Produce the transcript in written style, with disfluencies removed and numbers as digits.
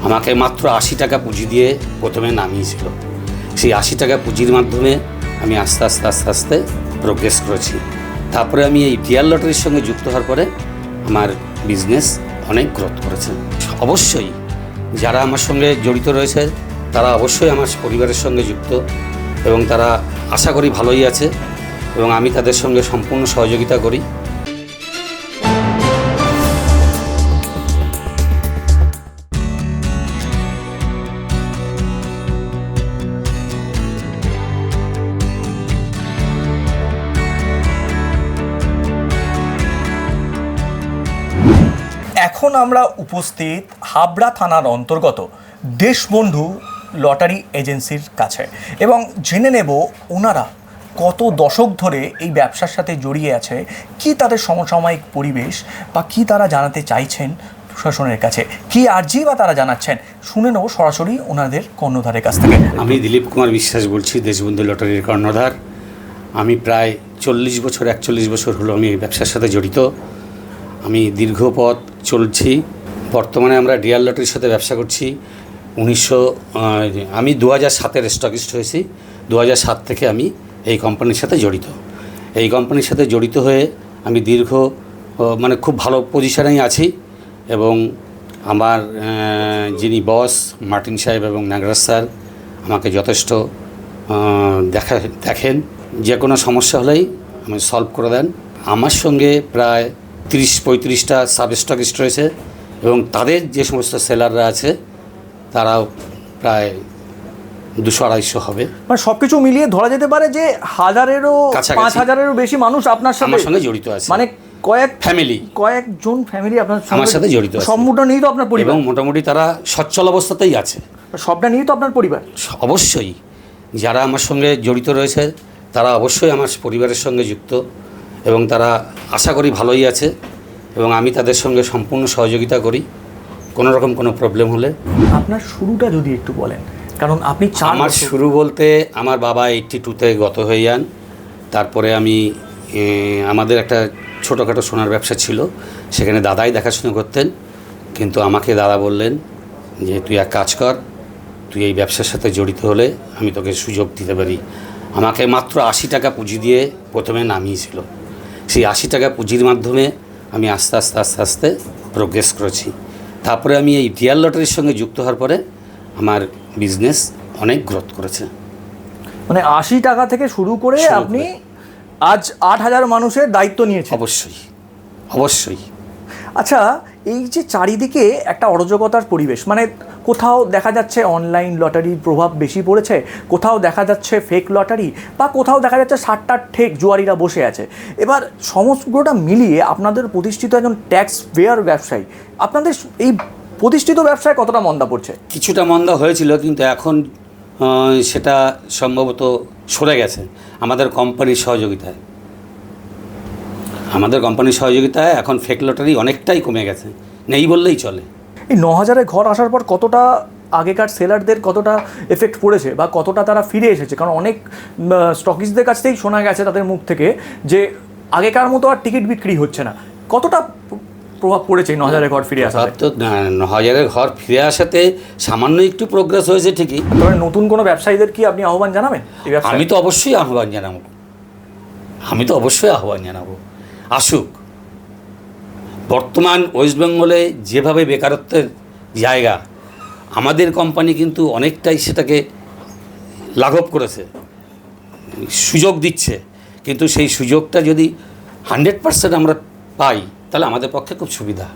আমাকে মাত্র ৮০ টাকা পুঁজি দিয়ে প্রথমে নামিয়েছিল। সেই ৮০ টাকা পুঁজির মাধ্যমে আমি আস্তে আস্তে আস্তে আস্তে প্রোগ্রেস করেছি। তারপরে আমি এই ডিয়ার লটারির সঙ্গে যুক্ত হওয়ার পরে আমার বিজনেস অনেক গ্রোথ করেছে। অবশ্যই যারা আমার সঙ্গে জড়িত রয়েছে তারা অবশ্যই আমার পরিবারের সঙ্গে যুক্ত এবং তারা আশা করি ভালোই আছে এবং আমি তাদের সঙ্গে সম্পূর্ণ সহযোগিতা করি। এখন আমরা উপস্থিত হাবড়া থানার অন্তর্গত দেশবন্ধু লটারি এজেন্সির কাছে এবং জেনে নেব ওনারা কত দশক ধরে এই ব্যবসার সাথে জড়িয়ে আছে, কি তাদের সমসাময়িক পরিবেশ বা কি তারা জানাতে চাইছেন প্রশাসনের কাছে, কি আর্জি বা তারা জানাচ্ছেন, শুনে নেব সরাসরি ওনাদের কর্ণধারের কাছ থেকে। আমি দিলীপ কুমার বিশ্বাস বলছি, দেশবন্ধু লটারির কর্ণধার। আমি প্রায় 41 বছর হলো আমি এই ব্যবসার সাথে জড়িত। আমি দীর্ঘ পথ চলছি। বর্তমানে আমরা ডিয়ার লটারির সাথে ব্যবসা করছি। আমি 2007-এর স্টকিস্ট হয়েছি। 2007 থেকে আমি এই কোম্পানির সাথে জড়িত। এই কোম্পানির সাথে জড়িত হয়ে আমি খুব ভালো পজিশনেই আছি এবং আমার যিনি বস মার্টিন সাহেব এবং নাগরাজ স্যার আমাকে যথেষ্ট দেখেন। যে কোনো সমস্যা হলেই আমি সলভ করে দেন। আমার সঙ্গে প্রায় 30-35টা সাব স্টকিস্ট রয়েছে এবং তাদের যে সমস্ত সেলাররা আছে তারাও প্রায় 200-250 হবে। মানে সব কিছু মিলিয়ে ধরা যেতে পারে যে 5,000-এরও বেশি মানুষ আপনার আমার সঙ্গে জড়িত আছে। মানে কয়েকজন ফ্যামিলি আপনার আমার সাথে জড়িত আছে। সম্পূর্ণ নিয়ে তো আপনার পরিবার এবং মোটামুটি তারা সচ্ছল অবস্থাতেই আছে। সবটা নিয়ে তো আপনার পরিবার। অবশ্যই যারা আমার সঙ্গে জড়িত রয়েছে তারা অবশ্যই আমার পরিবারের সঙ্গে যুক্ত এবং তারা আশা করি ভালোই আছে এবং আমি তাদের সঙ্গে সম্পূর্ণ সহযোগিতা করি কোনো রকম কোনো প্রবলেম হলে। আপনার শুরুটা যদি একটু বলেন, কারণ আপনি আমার শুরু বলতে আমার বাবা 82-তে গত হয়ে যান। তারপরে আমি আমাদের একটা ছোটোখাটো সোনার ব্যবসা ছিল, সেখানে দাদাই দেখাশোনা করতেন। কিন্তু আমাকে দাদা বললেন যে তুই এক কাজ কর, তুই এই ব্যবসার সাথে জড়িত হলে আমি তোকে সুযোগ দিতে পারি। আমাকে মাত্র ৮০ টাকা পুঁজি দিয়ে প্রথমে নামিয়েছিল। সেই ৮০ টাকা পুঁজির মাধ্যমে আমি আস্তে আস্তে আস্তে আস্তে প্রোগ্রেস করেছি। তারপরে আমি এই ডিয়ার লটারির সঙ্গে যুক্ত হওয়ার পরে আমার বিজনেস অনেক গ্রোথ করেছে। মানে ৮০ টাকা থেকে শুরু করে আপনি আজ 8,000 মানুষের দায়িত্ব নিয়েছেন। অবশ্যই। আচ্ছা, এই যে চারিদিকে একটা অরাজকতার পরিবেশ, মানে কোথাও দেখা যাচ্ছে অনলাইন লটারির প্রভাব বেশি পড়েছে, কোথাও দেখা যাচ্ছে ফেক লটারি, বা কোথাও দেখা যাচ্ছে 60টার ঠেক জুয়ারিরা বসে আছে। এবার সমস্তটা মিলিয়ে আপনাদের প্রতিষ্ঠিত একজন ট্যাক্স পেয়ার ব্যবসায়ী, আপনাদের এই প্রতিষ্ঠিত ব্যবসায় কতটা মন্দা পড়ছে? কিছুটা মন্দা হয়েছিল, কিন্তু এখন সেটা সম্ভবত সরে গেছে আমাদের কোম্পানির সহযোগিতায়। এখন ফেক লটারি অনেকটাই কমে গেছে, নেই বললেই চলে। এই 9,000-এ ঘর আসার পর কতটা আগেকার সেলারদের কতটা এফেক্ট পড়েছে বা কতটা তারা ফিরে এসেছে? কারণ অনেক স্টকিস্টদের কাছ থেকেই শোনা গেছে তাদের মুখ থেকে যে আগেকার মতো আর টিকিট বিক্রি হচ্ছে না। কতটা প্রভাব পড়েছে 9,000-এ ঘর ফিরে আসা? তো 9,000-এর ঘর ফিরে আসাতে সামান্য একটু প্রোগ্রেস হয়েছে ঠিকই। তবে নতুন কোনো ব্যবসায়ীদের কি আপনি আহ্বান জানাবেন? আমি তো অবশ্যই আহ্বান জানাবো, আসুক। বর্তমান ওয়েস্ট বেঙ্গলে যেভাবে বেকারত্বের জায়গা, আমাদের কোম্পানি কিন্তু অনেকটাই সেটাকে লাঘব করেছে, সুযোগ দিচ্ছে। কিন্তু সেই সুযোগটা যদি 100% আমরা পাই তাহলে আমাদের পক্ষে খুব সুবিধা।